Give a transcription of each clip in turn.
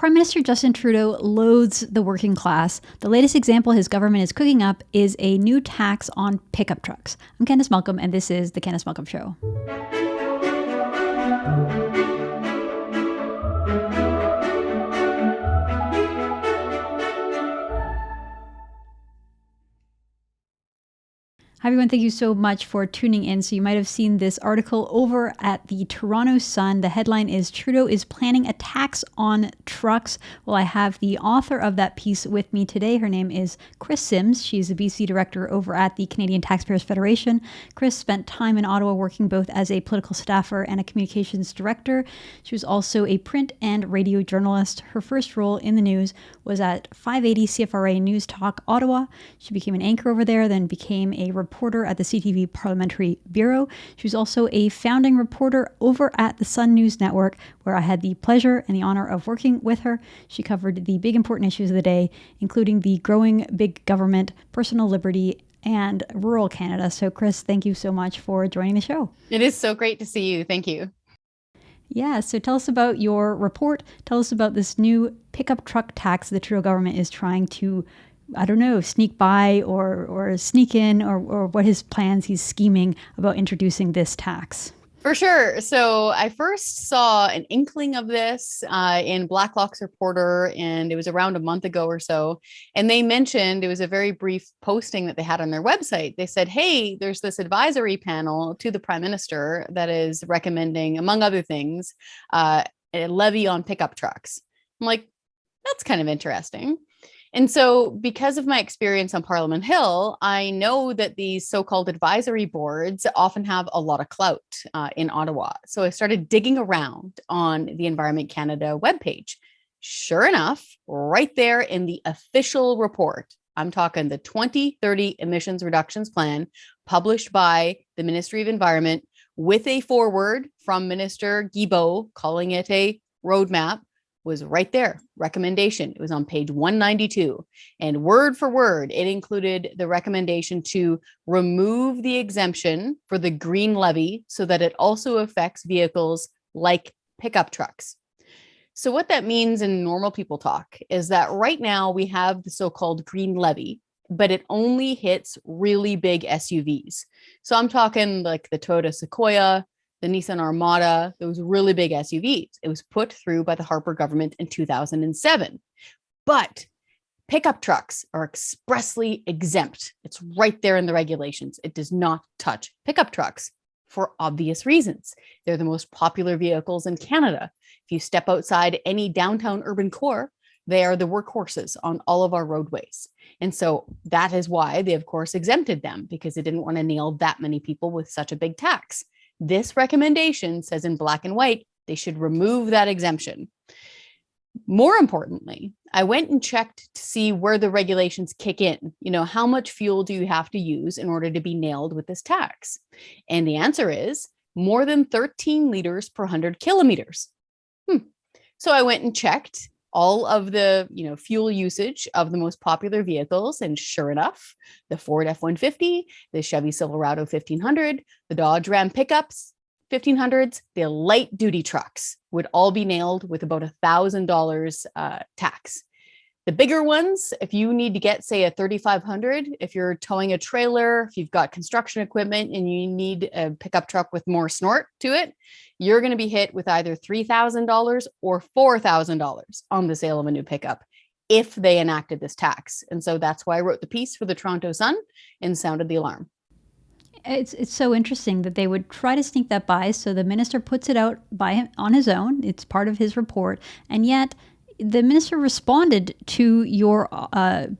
Prime Minister Justin Trudeau loathes the working class. The latest example his government is cooking up is a new tax on pickup trucks. I'm Candice Malcolm, and this is The Candice Malcolm Show. Hi everyone, thank you so much for tuning in. So you might have seen this article over at the Toronto Sun. The headline is Trudeau is planning a tax on trucks. Well, I have the author of that piece with me today. Her name is Kris Sims. She's a BC director over at the Canadian Taxpayers Federation. Kris spent time in Ottawa working both as a political staffer and a communications director. She was also a print and radio journalist. Her first role in the news was at 580 CFRA News Talk Ottawa. She became an anchor over there, then became a reporter at the CTV Parliamentary Bureau. She was also a founding reporter over at the Sun News Network, where I had the pleasure and the honor of working with her. She covered the big important issues of the day, including the growing big government, personal liberty, and rural Canada. So Kris, thank you so much for joining the show. It is so great to see you. Thank you. Yeah, so tell us about your report. Tell us about this new pickup truck tax the Trudeau government is trying to, I don't know, sneak by or sneak in, or what his plans he's scheming about introducing this tax. For sure. So I first saw an inkling of this in Blacklock's Reporter, and it was around a month ago or so. And they mentioned, it was a very brief posting that they had on their website. They said, hey, there's this advisory panel to the Prime Minister that is recommending, among other things, a levy on pickup trucks. I'm like, that's kind of interesting. And so because of my experience on Parliament Hill, I know that these so-called advisory boards often have a lot of clout in Ottawa. So I started digging around on the Environment Canada webpage. Sure enough, right there in the official report, I'm talking the 2030 emissions reductions plan published by the Ministry of Environment with a foreword from Minister Guilbeault calling it a roadmap, was right there, recommendation. It was on page 192. And word for word, it included the recommendation to remove the exemption for the green levy so that it also affects vehicles like pickup trucks. So what that means in normal people talk is that right now we have the so-called green levy, but it only hits really big SUVs. So I'm talking like the Toyota Sequoia, the Nissan Armada, those really big SUVs. It was put through by the Harper government in 2007. But pickup trucks are expressly exempt. It's right there in the regulations. It does not touch pickup trucks for obvious reasons. They're the most popular vehicles in Canada. If you step outside any downtown urban core, they are the workhorses on all of our roadways. And so that is why they, of course, exempted them, because they didn't want to nail that many people with such a big tax. This recommendation says in black and white, they should remove that exemption. More importantly, I went and checked to see where the regulations kick in. You know, how much fuel do you have to use in order to be nailed with this tax? And the answer is more than 13 liters per 100 kilometers. So I went and checked all of the, fuel usage of the most popular vehicles. And sure enough, the Ford F-150, the Chevy Silverado 1500, the Dodge Ram pickups, 1500s, the light duty trucks would all be nailed with about $1,000 tax. The bigger ones, if you need to get, say, a 3500, if you're towing a trailer, if you've got construction equipment and you need a pickup truck with more snort to it, you're going to be hit with either $3,000 or $4,000 on the sale of a new pickup if they enacted this tax. And so that's why I wrote the piece for the Toronto Sun and sounded the alarm. It's so interesting that they would try to sneak that by. So the minister puts it out by him on his own. It's part of his report. And yet the minister responded to your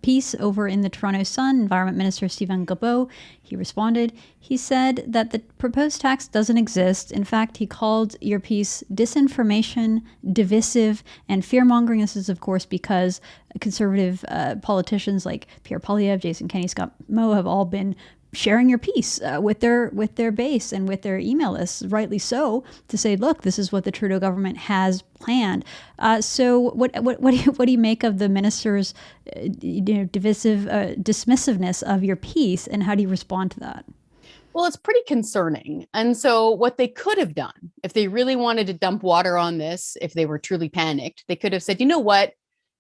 piece over in the Toronto Sun, Environment Minister Steven Guilbeault. He responded. He said that the proposed tax doesn't exist. In fact, he called your piece disinformation, divisive, and fear-mongering. This is, of course, because conservative politicians like Pierre Poilievre, Jason Kenney, Scott Moe have all been sharing your piece with their base and with their email lists, rightly so, to say, look, this is what the Trudeau government has planned. So what do you make of the minister's divisive dismissiveness of your piece, and how do you respond to that? Well, it's pretty concerning. And so what they could have done, if they really wanted to dump water on this, if they were truly panicked, they could have said, you know what?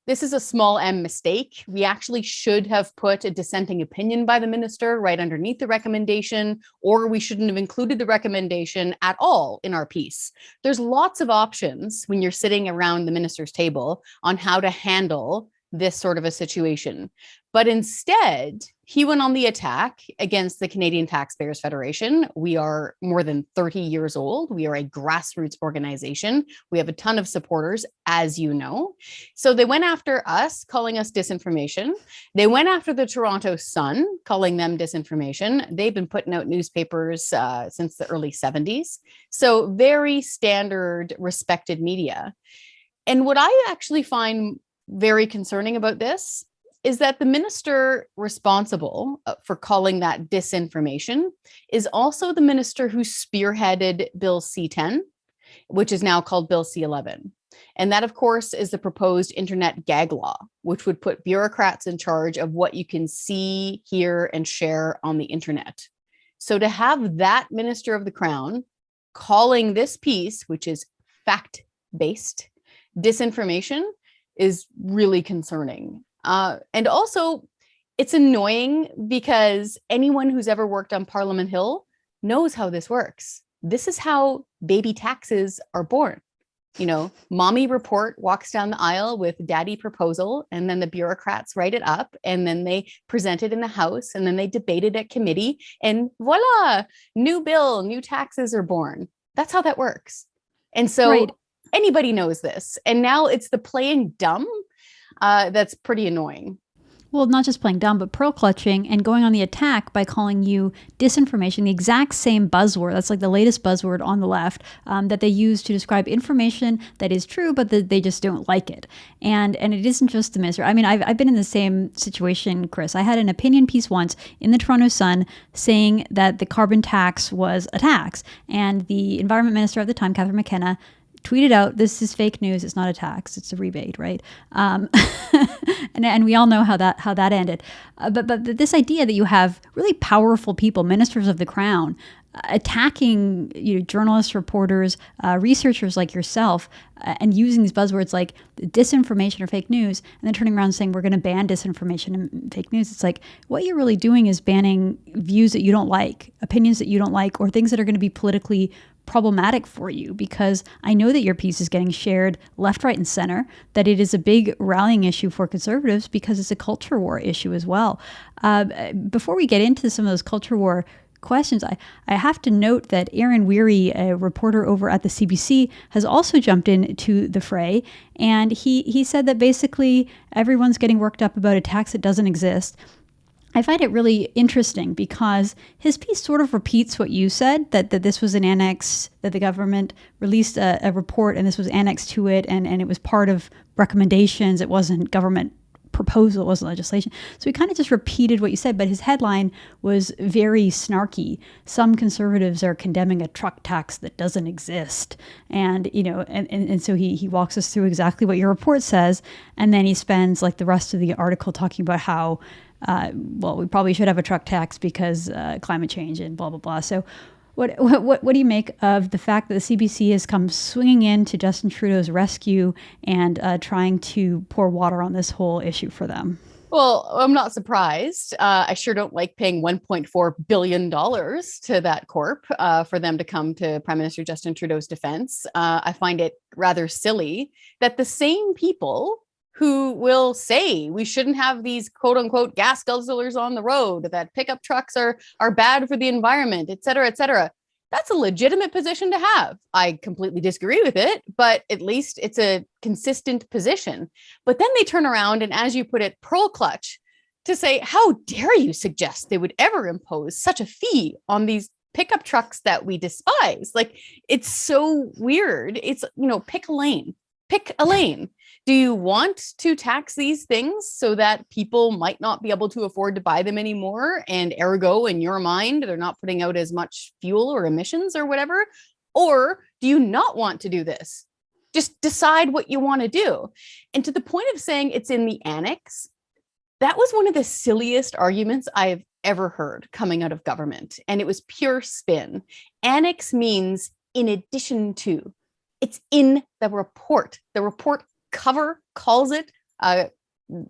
This is a small m mistake. We actually should have put a dissenting opinion by the minister right underneath the recommendation, or we shouldn't have included the recommendation at all in our piece. There's lots of options when you're sitting around the minister's table on how to handle this sort of a situation. But instead, he went on the attack against the Canadian Taxpayers Federation. We are more than 30 years old. We are a grassroots organization. We have a ton of supporters, as you know. So they went after us, calling us disinformation. They went after the Toronto Sun, calling them disinformation. They've been putting out newspapers since the early 70s. So very standard, respected media. And what I actually find very concerning about this is that the minister responsible for calling that disinformation is also the minister who spearheaded Bill C-10, which is now called Bill C-11. And that, of course, is the proposed internet gag law, which would put bureaucrats in charge of what you can see, hear, and share on the internet. So to have that minister of the crown calling this piece, which is fact-based, disinformation, is really concerning. And also, it's annoying because anyone who's ever worked on Parliament Hill knows how this works. This is how baby taxes are born. You know, mommy report walks down the aisle with daddy proposal, and then the bureaucrats write it up, and then they present it in the House, and then they debate it at committee, and voila, new bill, new taxes are born. That's how that works. And so anybody knows this. And now it's the playing dumb that's pretty annoying. Well, not just playing dumb, but pearl clutching and going on the attack by calling you disinformation, the exact same buzzword. That's like the latest buzzword on the left that they use to describe information that is true, but that they just don't like it. And it isn't just the minister. I mean, I've been in the same situation, Kris. I had an opinion piece once in the Toronto Sun saying that the carbon tax was a tax. And the Environment Minister at the time, Catherine McKenna, tweeted out, "This is fake news. It's not a tax. It's a rebate," right? And we all know how that ended. But this idea that you have really powerful people, ministers of the crown, attacking journalists, reporters, researchers like yourself, and using these buzzwords like disinformation or fake news, and then turning around and saying we're going to ban disinformation and fake news. It's like what you're really doing is banning views that you don't like, opinions that you don't like, or things that are going to be politically problematic for you, because I know that your piece is getting shared left, right, and center, that it is a big rallying issue for conservatives because it's a culture war issue as well. Before we get into some of those culture war questions, I have to note that Aaron Wherry, a reporter over at the CBC, has also jumped into the fray, and he said that basically everyone's getting worked up about a tax that doesn't exist. I find it really interesting because his piece sort of repeats what you said, that this was an annex, that the government released a report and this was annexed to it, and it was part of recommendations. It wasn't government proposal, it wasn't legislation. So he kind of just repeated what you said, but his headline was very snarky. Some conservatives are condemning a truck tax that doesn't exist. And, and so he walks us through exactly what your report says, and then he spends like the rest of the article talking about how we probably should have a truck tax because climate change and blah, blah, blah. So what do you make of the fact that the CBC has come swinging in to Justin Trudeau's rescue and trying to pour water on this whole issue for them? Well, I'm not surprised. I sure don't like paying $1.4 billion to that corp for them to come to Prime Minister Justin Trudeau's defense. I find it rather silly that the same people who will say we shouldn't have these quote unquote gas guzzlers on the road, that pickup trucks are bad for the environment, et cetera, et cetera. That's a legitimate position to have. I completely disagree with it, but at least it's a consistent position. But then they turn around and, as you put it, pearl clutch to say, how dare you suggest they would ever impose such a fee on these pickup trucks that we despise? Like, it's so weird. It's, pick a lane. Pick a lane. Do you want to tax these things so that people might not be able to afford to buy them anymore? And ergo, in your mind, they're not putting out as much fuel or emissions or whatever? Or do you not want to do this? Just decide what you want to do. And to the point of saying it's in the annex, that was one of the silliest arguments I've ever heard coming out of government, and it was pure spin. Annex means in addition to. It's in the report. The report cover calls it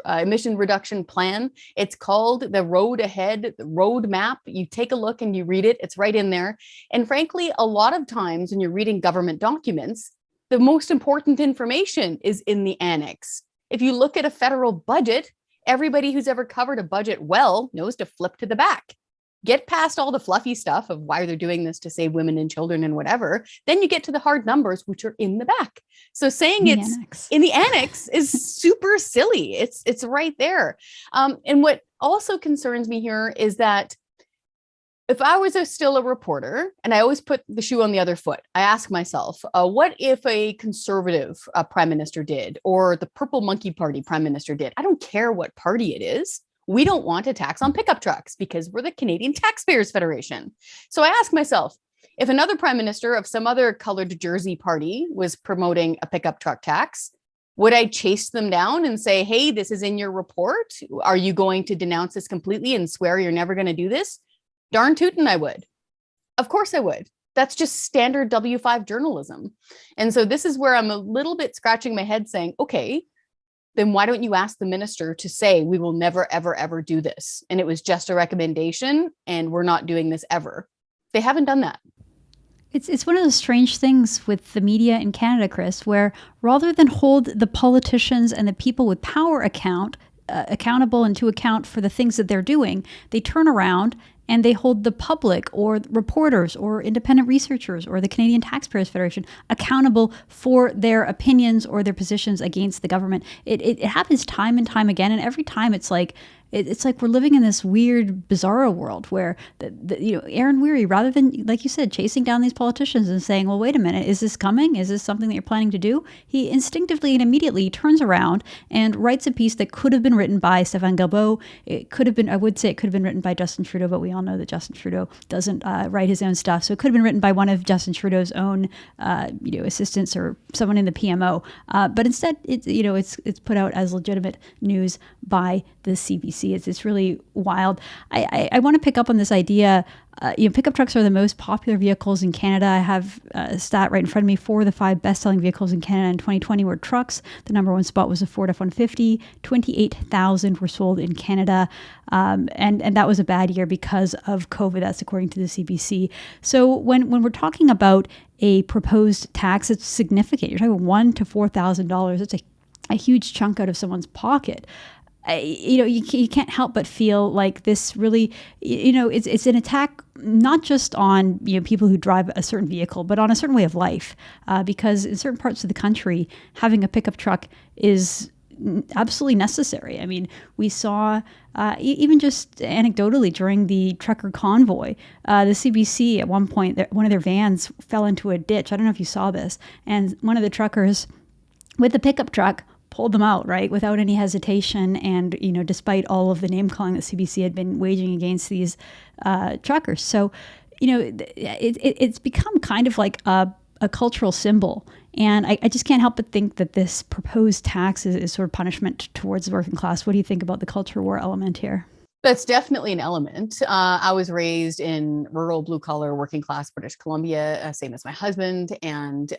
emission reduction plan. It's called the road ahead, the roadmap. You take a look and you read it. It's right in there. And frankly, a lot of times when you're reading government documents, the most important information is in the annex. If you look at a federal budget, everybody who's ever covered a budget well knows to flip to the back. Get past all the fluffy stuff of why they're doing this to save women and children and whatever. Then you get to the hard numbers, which are in the back. So saying it's in the annex is super silly. It's right there. And what also concerns me here is that if I was still a reporter, and I always put the shoe on the other foot, I ask myself, what if a conservative prime minister did, or the Purple Monkey Party prime minister did? I don't care what party it is. We don't want a tax on pickup trucks because we're the Canadian Taxpayers Federation. So I ask myself, if another prime minister of some other colored jersey party was promoting a pickup truck tax, would I chase them down and say, hey, this is in your report? Are you going to denounce this completely and swear you're never going to do this? Darn tootin' I would. Of course I would. That's just standard W5 journalism. And so this is where I'm a little bit scratching my head saying, okay, then why don't you ask the minister to say, we will never, ever, ever do this? And it was just a recommendation and we're not doing this ever. They haven't done that. It's one of those strange things with the media in Canada, Kris, where rather than hold the politicians and the people with power accountable and to account for the things that they're doing, they turn around and they hold the public or reporters or independent researchers or the Canadian Taxpayers Federation accountable for their opinions or their positions against the government. It happens time and time again, and every time it's like we're living in this weird, bizarro world where Aaron Wherry, rather than, like you said, chasing down these politicians and saying, well, wait a minute, is this coming? Is this something that you're planning to do? He instinctively and immediately turns around and writes a piece that could have been written by Steven Guilbeault. It could have been, I would say it could have been written by Justin Trudeau, but we all know that Justin Trudeau doesn't write his own stuff. So it could have been written by one of Justin Trudeau's own assistants or someone in the PMO. But instead, it's put out as legitimate news by the CBC. It's really wild. I want to pick up on this idea. Pickup trucks are the most popular vehicles in Canada. I have a stat right in front of me. 4 of the 5 best-selling vehicles in Canada in 2020 were trucks. The number one spot was a Ford F-150. 28,000 were sold in Canada. And that was a bad year because of COVID. That's according to the CBC. So when we're talking about a proposed tax, it's significant. You're talking $1,000 to $4,000. It's a huge chunk out of someone's pocket. You can't help but feel like this really, it's an attack not just on people who drive a certain vehicle, but on a certain way of life. Because in certain parts of the country, having a pickup truck is absolutely necessary. I mean, we saw even just anecdotally during the trucker convoy, the CBC at one point, one of their vans fell into a ditch. I don't know if you saw this, and one of the truckers with the pickup truck pulled them out, right, without any hesitation. And, despite all of the name calling that CBC had been waging against these truckers. So, it's become kind of like a cultural symbol. And I just can't help but think that this proposed tax is sort of punishment towards the working class. What do you think about the culture war element here? That's definitely an element. I was raised in rural, blue-collar, working-class British Columbia, same as my husband. And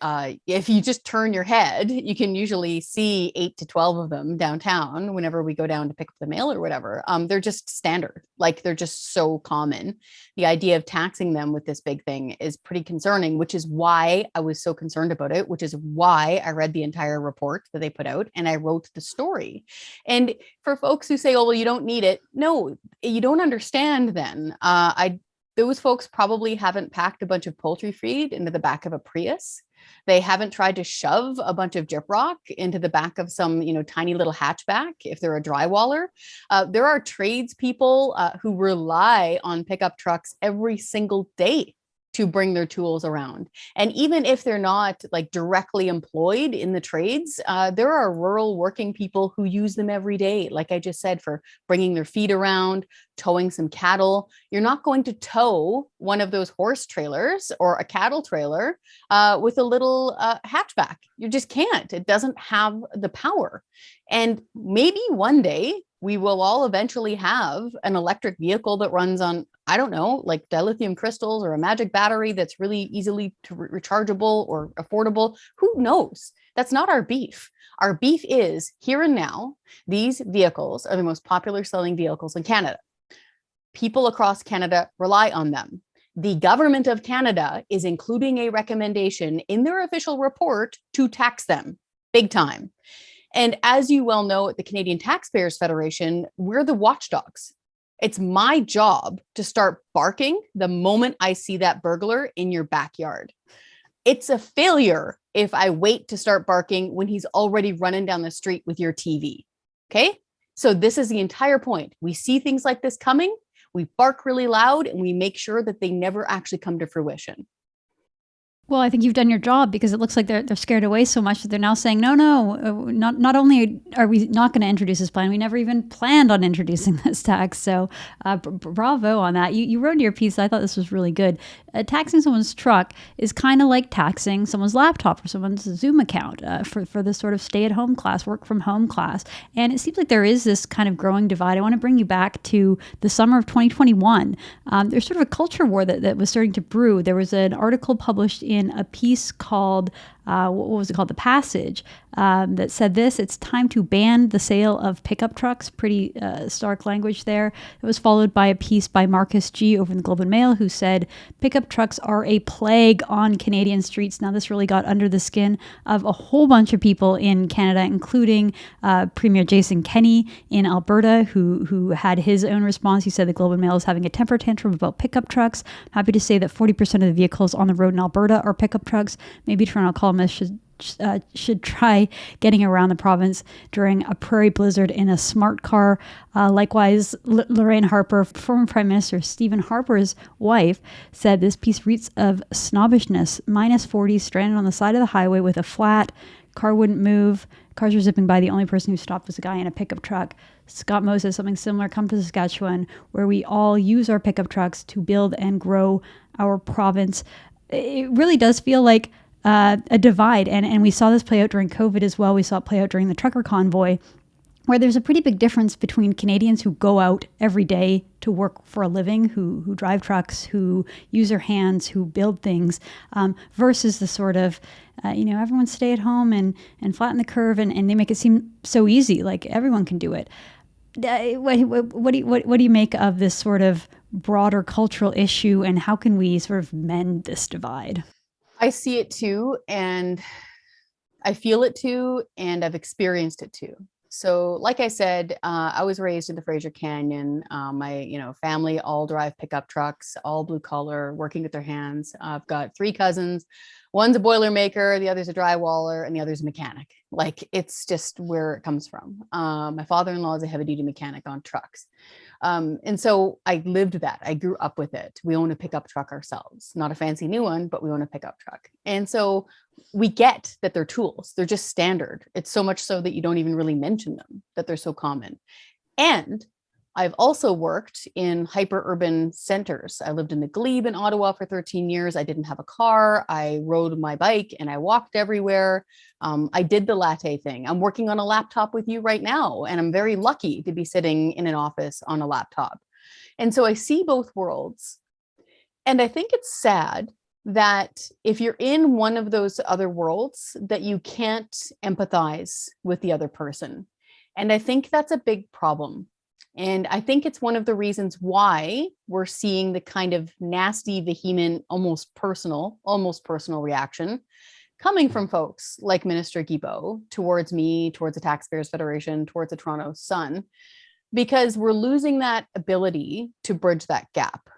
if you just turn your head, you can usually see 8 to 12 of them downtown whenever we go down to pick up the mail or whatever. They're just standard. Like, they're just so common. The idea of taxing them with this big thing is pretty concerning, which is why I was so concerned about it, which is why I read the entire report that they put out and I wrote the story. And for folks who say, oh, well, you don't need it. No, you don't understand then. Those folks probably haven't packed a bunch of poultry feed into the back of a Prius. They haven't tried to shove a bunch of gyprock into the back of some, tiny little hatchback if they're a drywaller. There are tradespeople who rely on pickup trucks every single day to bring their tools around. And even if they're not like directly employed in the trades, there are rural working people who use them every day. Like I just said, for bringing their feed around, towing some cattle. You're not going to tow one of those horse trailers or a cattle trailer with a little hatchback. You just can't. It doesn't have the power. And maybe one day we will all eventually have an electric vehicle that runs on, I don't know, like dilithium crystals or a magic battery that's really easily rechargeable or affordable. Who knows? That's not our beef. Our beef is here and now. These vehicles are the most popular selling vehicles in Canada. People across Canada rely on them. The government of Canada is including a recommendation in their official report to tax them big time. And as you well know, at the Canadian Taxpayers Federation, we're the watchdogs. It's my job to start barking the moment I see that burglar in your backyard. It's a failure if I wait to start barking when he's already running down the street with your TV. Okay? So this is the entire point. We see things like this coming, we bark really loud, and we make sure that they never actually come to fruition. Well, I think you've done your job, because it looks like they're scared away so much that they're now saying, not only are we not going to introduce this plan, we never even planned on introducing this tax. So bravo on that. You wrote in your piece, I thought this was really good. Taxing someone's truck is kind of like taxing someone's laptop or someone's Zoom account for this sort of stay-at-home class, work-from-home class. And it seems like there is this kind of growing divide. I want to bring you back to the summer of 2021. There's sort of a culture war that was starting to brew. There was an article published in a piece called, what was it called? The Passage, that said this: it's time to ban the sale of pickup trucks. Pretty stark language there. It was followed by a piece by Marcus G. over in the Globe and Mail, who said pickup trucks are a plague on Canadian streets. Now, this really got under the skin of a whole bunch of people in Canada, including Premier Jason Kenney in Alberta, who had his own response. He said the Globe and Mail is having a temper tantrum about pickup trucks. I'm happy to say that 40% of the vehicles on the road in Alberta are pickup trucks. Maybe Toronto columnists should try getting around the province during a prairie blizzard in a smart car. Likewise, Lorraine Harper, former Prime Minister Stephen Harper's wife, said this piece reeks of snobbishness. Minus 40, stranded on the side of the highway with a flat. Car wouldn't move. Cars were zipping by. The only person who stopped was a guy in a pickup truck. Scott Moe says something similar. Come to Saskatchewan, where we all use our pickup trucks to build and grow our province. It really does feel like a divide. And we saw this play out during COVID as well. We saw it play out during the trucker convoy, where there's a pretty big difference between Canadians who go out every day to work for a living, who drive trucks, who use their hands, who build things, versus the sort of, everyone stay at home and flatten the curve, and they make it seem so easy, like everyone can do it. What do you make of this sort of broader cultural issue, and how can we sort of mend this divide? I see it too, and I feel it too, and I've experienced it too. So like I said, I was raised in the Fraser Canyon. My family all drive pickup trucks, all blue collar, working with their hands. I've got 3 cousins. One's a Boilermaker, the other's a drywaller, and the other's a mechanic. Like, it's just where it comes from. My father-in-law is a heavy duty mechanic on trucks. And so I lived that. I grew up with it. We own a pickup truck ourselves, not a fancy new one, but we own a pickup truck. And so we get that they're tools. They're just standard. It's so much so that you don't even really mention them, that they're so common. And I've also worked in hyper-urban centers. I lived in the Glebe in Ottawa for 13 years. I didn't have a car. I rode my bike and I walked everywhere. I did the latte thing. I'm working on a laptop with you right now, and I'm very lucky to be sitting in an office on a laptop. And so I see both worlds. And I think it's sad that if you're in one of those other worlds, that you can't empathize with the other person. And I think that's a big problem. And I think it's one of the reasons why we're seeing the kind of nasty, vehement, almost personal reaction coming from folks like Minister Guilbeault towards me, towards the Taxpayers Federation, towards the Toronto Sun, because we're losing that ability to bridge that gap.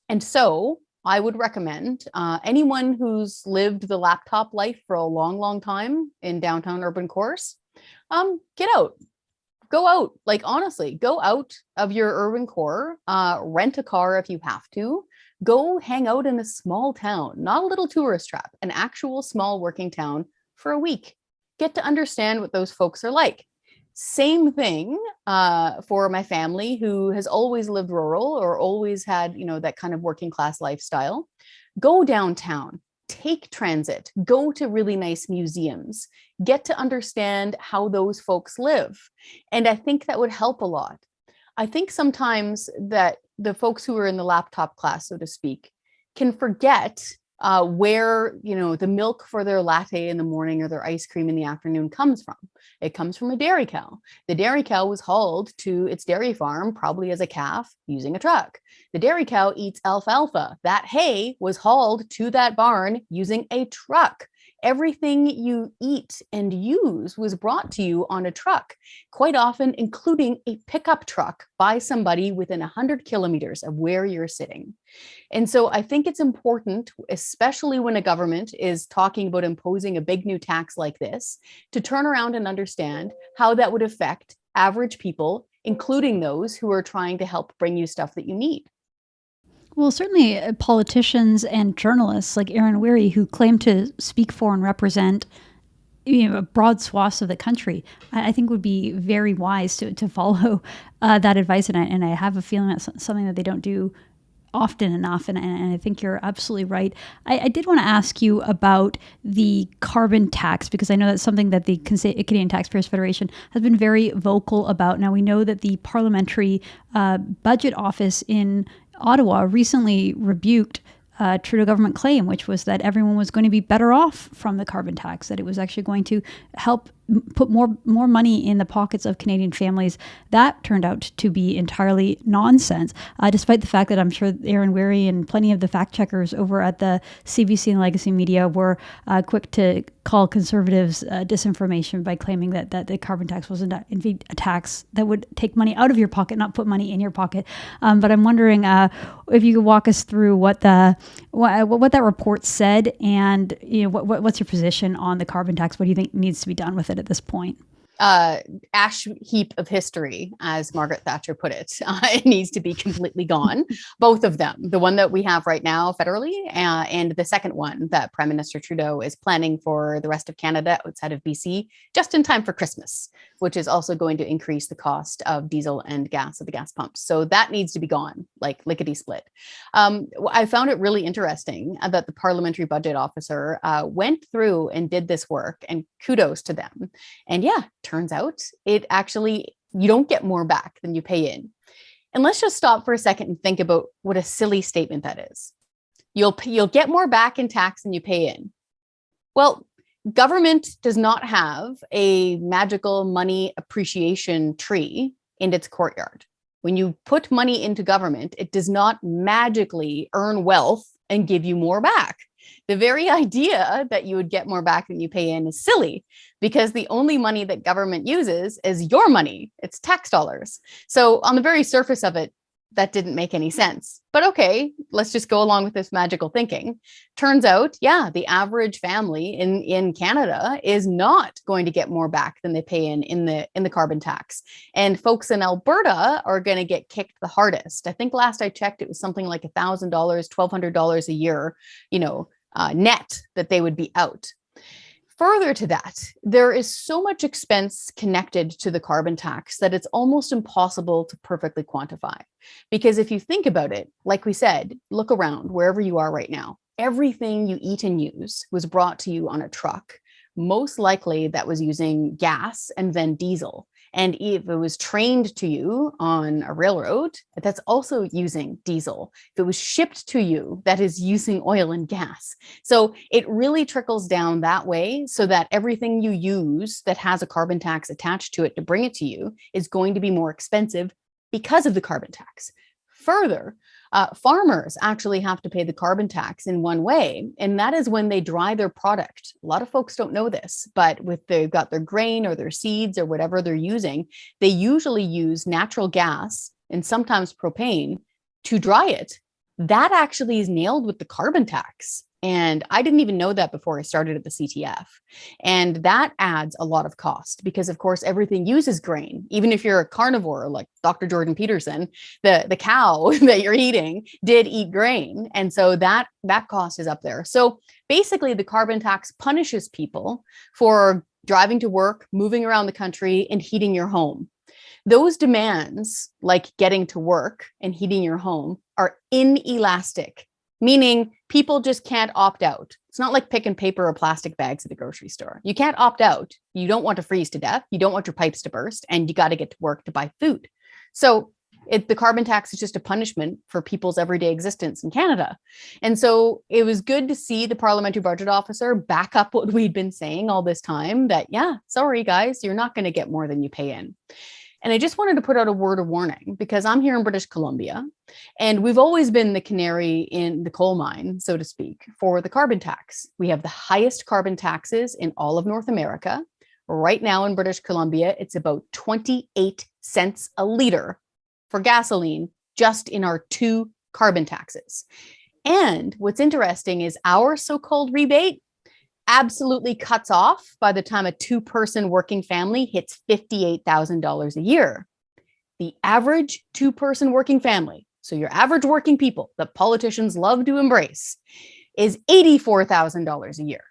And so I would recommend anyone who's lived the laptop life for a long, long time in downtown urban cores, get out. Go out, like honestly, go out of your urban core, rent a car if you have to, go hang out in a small town, not a little tourist trap, an actual small working town for a week. Get to understand what those folks are like. Same thing for my family who has always lived rural or always had, that kind of working class lifestyle. Go downtown, take transit, go to really nice museums, get to understand how those folks live. And I think that would help a lot. I think sometimes that the folks who are in the laptop class, so to speak, can forget where, the milk for their latte in the morning or their ice cream in the afternoon comes from. It comes from a dairy cow. The dairy cow was hauled to its dairy farm, probably as a calf, using a truck. The dairy cow eats alfalfa. That hay was hauled to that barn using a truck. Everything you eat and use was brought to you on a truck, quite often including a pickup truck by somebody within 100 kilometers of where you're sitting. And so I think it's important, especially when a government is talking about imposing a big new tax like this, to turn around and understand how that would affect average people, including those who are trying to help bring you stuff that you need. Well, certainly politicians and journalists like Aaron Wherry, who claim to speak for and represent broad swaths of the country, I think would be very wise to follow that advice. And I have a feeling that's something that they don't do often enough. And I think you're absolutely right. I did want to ask you about the carbon tax, because I know that's something that the Canadian Taxpayers Federation has been very vocal about. Now, we know that the Parliamentary Budget Office in Ottawa recently rebuked Trudeau government claim, which was that everyone was going to be better off from the carbon tax, that it was actually going to help put more money in the pockets of Canadian families. That turned out to be entirely nonsense, despite the fact that I'm sure Aaron Wherry and plenty of the fact checkers over at the CBC and Legacy Media were quick to call conservatives disinformation by claiming that the carbon tax was indeed a tax that would take money out of your pocket, not put money in your pocket. But I'm wondering if you could walk us through what that report said, and what's your position on the carbon tax? What do you think needs to be done with it at this point? Ash heap of history, as Margaret Thatcher put it. It needs to be completely gone. Both of them, the one that we have right now federally, and the second one that Prime Minister Trudeau is planning for the rest of Canada outside of BC, just in time for Christmas, which is also going to increase the cost of diesel and gas at the gas pumps. So that needs to be gone, like lickety split. I found it really interesting that the Parliamentary Budget Officer went through and did this work, and kudos to them. And yeah, turns out it actually, you don't get more back than you pay in. And let's just stop for a second and think about what a silly statement that is. You'll get more back in tax than you pay in. Well, government does not have a magical money appreciation tree in its courtyard. When you put money into government, it does not magically earn wealth and give you more back. The very idea that you would get more back than you pay in is silly, because the only money that government uses is your money. It's tax dollars. So on the very surface of it, that didn't make any sense. But okay, let's just go along with this magical thinking. Turns out, yeah, the average family in Canada is not going to get more back than they pay in the carbon tax. And folks in Alberta are going to get kicked the hardest. I think last I checked, it was something like $1,000, $1,200 a year, net that they would be out. Further to that, there is so much expense connected to the carbon tax that it's almost impossible to perfectly quantify. Because if you think about it, like we said, look around wherever you are right now. Everything you eat and use was brought to you on a truck. Most likely that was using gas and then diesel. And if it was trained to you on a railroad, that's also using diesel. If it was shipped to you, that is using oil and gas. So it really trickles down that way, so that everything you use that has a carbon tax attached to it to bring it to you is going to be more expensive because of the carbon tax. Further, farmers actually have to pay the carbon tax in one way, and that is when they dry their product. A lot of folks don't know this, but they've got their grain or their seeds or whatever they're using, they usually use natural gas and sometimes propane to dry it. That actually is nailed with the carbon tax. And I didn't even know that before I started at the CTF. And that adds a lot of cost because, of course, everything uses grain. Even if you're a carnivore like Dr. Jordan Peterson, the cow that you're eating did eat grain. And so that cost is up there. So basically, the carbon tax punishes people for driving to work, moving around the country, and heating your home. Those demands, like getting to work and heating your home, are inelastic, meaning people just can't opt out. It's not like pick and paper or plastic bags at the grocery store. You can't opt out. You don't want to freeze to death. You don't want your pipes to burst, and you got to get to work to buy food. So the carbon tax is just a punishment for people's everyday existence in Canada. And so it was good to see the parliamentary budget officer back up what we'd been saying all this time, that, yeah, sorry, guys, you're not going to get more than you pay in. And I just wanted to put out a word of warning, because I'm here in British Columbia, and we've always been the canary in the coal mine, so to speak, for the carbon tax. We have the highest carbon taxes in all of North America. Right now in British Columbia, it's about 28 cents a liter for gasoline, just in our 2 carbon taxes. And what's interesting is our so-called rebate absolutely cuts off by the time a 2-person working family hits $58,000 a year. The average 2-person working family, so your average working people that politicians love to embrace, is $84,000 a year.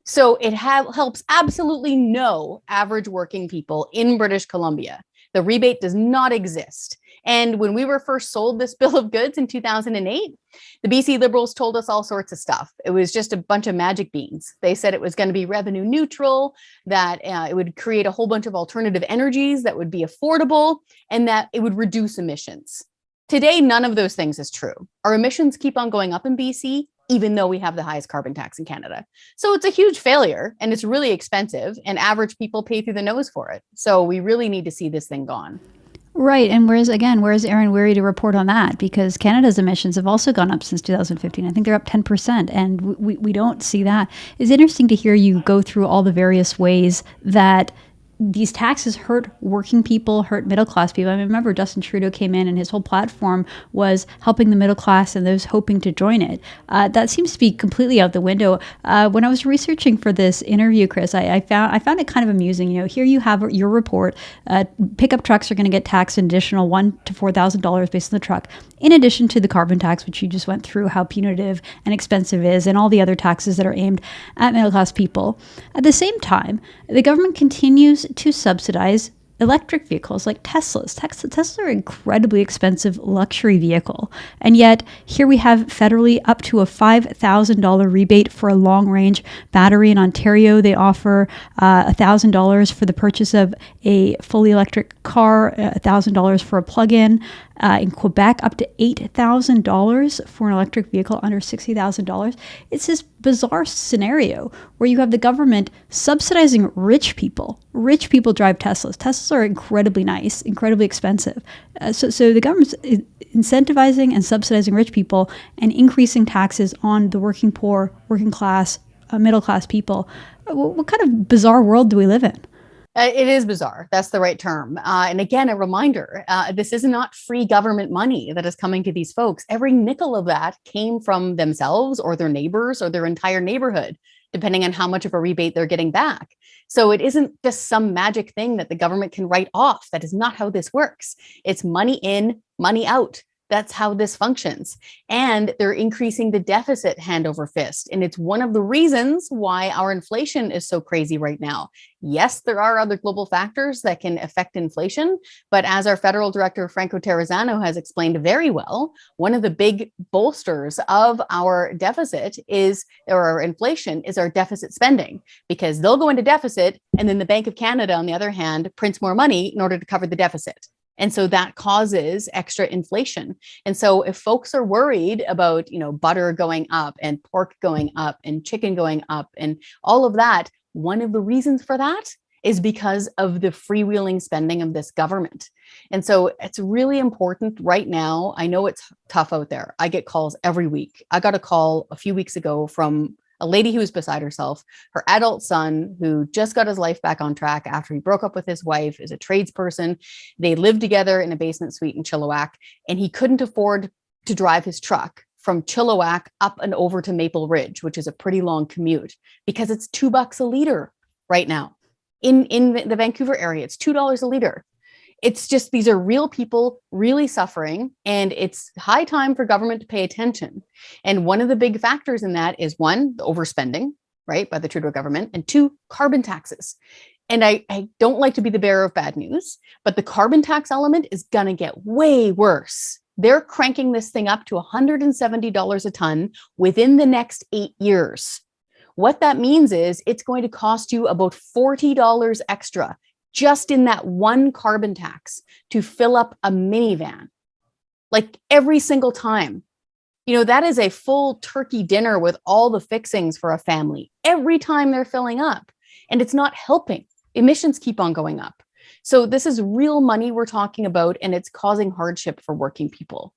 So it helps absolutely no average working people in British Columbia. The rebate does not exist. And when we were first sold this bill of goods in 2008, the BC Liberals told us all sorts of stuff. It was just a bunch of magic beans. They said it was going to be revenue neutral, that it would create a whole bunch of alternative energies that would be affordable, and that it would reduce emissions. Today, none of those things is true. Our emissions keep on going up in BC, even though we have the highest carbon tax in Canada. So it's a huge failure, and it's really expensive, and average people pay through the nose for it. So we really need to see this thing gone. Right. And where's Aaron Wherry to report on that? Because Canada's emissions have also gone up since 2015. I think they're up 10%, and we don't see that. It's interesting to hear you go through all the various ways that these taxes hurt working people, hurt middle-class people. I mean, remember Justin Trudeau came in and his whole platform was helping the middle class and those hoping to join it. That seems to be completely out the window. When I was researching for this interview, Kris, I found it kind of amusing. You know, here you have your report. Pickup trucks are going to get taxed an additional $1,000 to $4,000 based on the truck, in addition to the carbon tax, which you just went through how punitive and expensive it is, and all the other taxes that are aimed at middle-class people. At the same time, the government continues to subsidize electric vehicles like Teslas. Teslas are an incredibly expensive luxury vehicle. And yet here we have federally up to a $5,000 rebate for a long-range battery. In Ontario, they offer $1,000 for the purchase of a fully electric car, $1,000 for a plug-in. In Quebec, up to $8,000 for an electric vehicle under $60,000. It's this bizarre scenario where you have the government subsidizing rich people. Rich people drive Teslas. Teslas are incredibly nice, incredibly expensive. So the government's incentivizing and subsidizing rich people and increasing taxes on the working poor, working class, middle class people. What kind of bizarre world do we live in? It is bizarre. That's the right term. And again, a reminder, this is not free government money that is coming to these folks. Every nickel of that came from themselves or their neighbors or their entire neighborhood, depending on how much of a rebate they're getting back. So it isn't just some magic thing that the government can write off. That is not how this works. It's money in, money out. That's how this functions. And they're increasing the deficit hand over fist. And it's one of the reasons why our inflation is so crazy right now. Yes, there are other global factors that can affect inflation, but as our federal director, Franco Terrazzano, has explained very well, one of the big bolsters of our deficit or our inflation is our deficit spending, because they'll go into deficit and then the Bank of Canada, on the other hand, prints more money in order to cover the deficit. And so that causes extra inflation. And so if folks are worried about, butter going up and pork going up and chicken going up and all of that, one of the reasons for that is because of the freewheeling spending of this government. And so it's really important right now. I know it's tough out there. I get calls every week. I got a call a few weeks ago from a lady who was beside herself. Her adult son, who just got his life back on track after he broke up with his wife, is a tradesperson. They lived together in a basement suite in Chilliwack, and he couldn't afford to drive his truck from Chilliwack up and over to Maple Ridge, which is a pretty long commute, because it's $2 a liter right now. In the Vancouver area, it's $2 a liter. It's just, these are real people really suffering, and it's high time for government to pay attention. And one of the big factors in that is, one, the overspending, right, by the Trudeau government, and 2, carbon taxes. And I don't like to be the bearer of bad news, but the carbon tax element is going to get way worse. They're cranking this thing up to $170 a ton within the next 8 years. What that means is it's going to cost you about $40 extra just in that one carbon tax to fill up a minivan. Like every single time. You know, that is a full turkey dinner with all the fixings for a family every time they're filling up. And it's not helping. Emissions keep on going up. So this is real money we're talking about, and it's causing hardship for working people.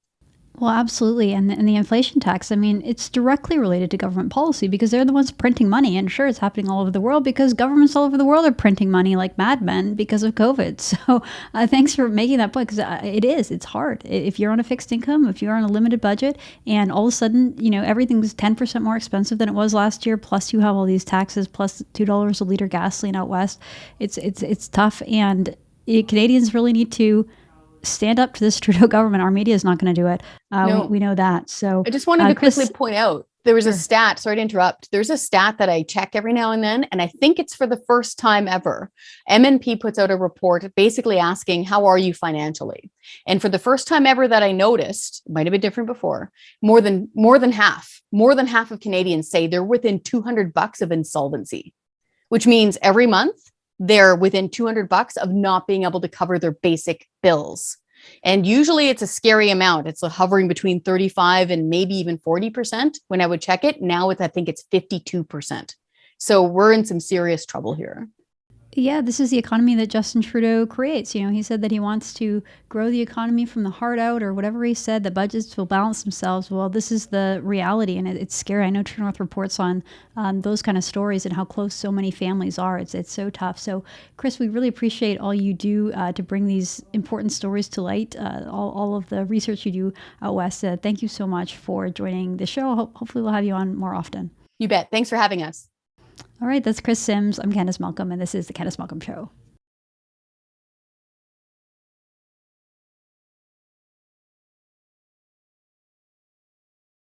Well, absolutely. And the inflation tax, I mean, it's directly related to government policy because they're the ones printing money. And sure, it's happening all over the world because governments all over the world are printing money like madmen because of COVID. So thanks for making that point, because it's hard. If you're on a fixed income, if you're on a limited budget, and all of a sudden, you know, everything's 10% more expensive than it was last year, plus you have all these taxes, plus $2 a liter gasoline out west, it's tough. And Canadians really need to stand up to this Trudeau government. Our media is not going to do it. No. We know that. So I just wanted to Kris, quickly point out, there was Sure. a stat, sorry to interrupt. There's a stat that I check every now and then, and I think it's for the first time ever. MNP puts out a report basically asking, how are you financially? And for the first time ever that I noticed, it might have been different before, more than half of Canadians say they're within $200 of insolvency, which means every month they're within $200 of not being able to cover their basic bills. And usually it's a scary amount. It's hovering between 35 and maybe even 40% when I would check it. Now I think it's 52%. So we're in some serious trouble here. Yeah, this is the economy that Justin Trudeau creates. You know, he said that he wants to grow the economy from the heart out, or whatever he said, the budgets will balance themselves. Well, this is the reality, and it's scary. I know True North reports on those kind of stories and how close so many families are. It's so tough. So, Kris, we really appreciate all you do to bring these important stories to light, all of the research you do out west. Thank you so much for joining the show. Hopefully we'll have you on more often. You bet. Thanks for having us. All right, that's Kris Sims. I'm Candice Malcolm, and this is the Candice Malcolm Show.